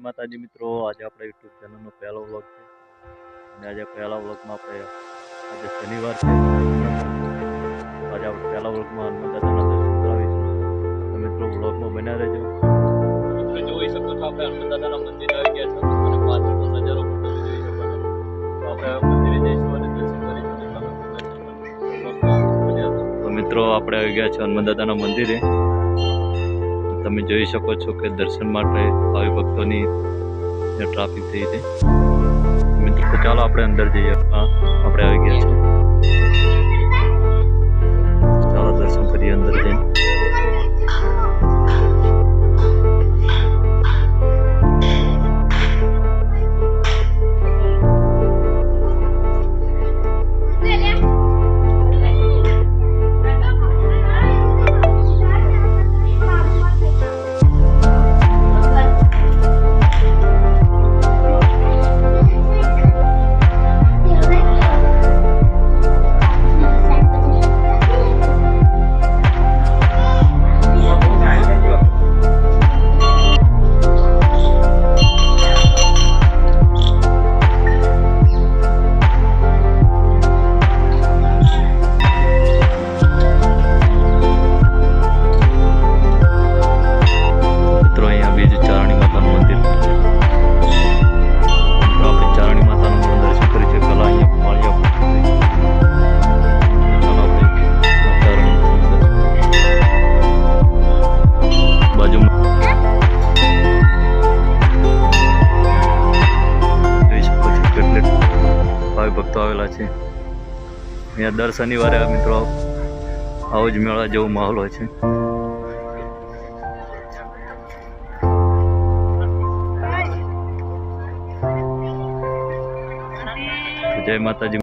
માતાજી મિત્રો, આજે આપણે યુટ્યુબ ચેનલનો પહેલો વ્લોગ છે અને આજે પહેલા વ્લોગમાં આપણે આજે શનિવાર છે. આજે આપણે પહેલા વ્લોગમાં હનુમાન દાદાના દર્શન કરાવીશું. તો મિત્રો વ્લોગમાં બન્યા રહેજો. તમે જોઈ શકો છો આપણે હનુમાન દાદાના મંદિર આવી ગયા છે અને પાછળનો નજારો પણ તમે જોઈ શકો છો. તો આપણે મંદિરે જઈશું અને દર્શન કરીશું. તો મિત્રો આપણે આવી ગયા છે હનુમાન દાદાના મંદિરે. તમે જોઈ શકો છો કે દર્શન માટે ભાવિ ભક્તોની ટ્રાફિક થઈ છે. મિત્રો તો ચાલો આપણે અંદર જઈએ. આપણે આવી ગયા છીએ. ચાલો દર્શન કરીએ અંદર જઈને. ભક્તો આવેલા છે અહીંયા દર શનિવારે. મિત્રો આવો જ મેળા જેવો માહોલ હોય છે. જય માતાજી.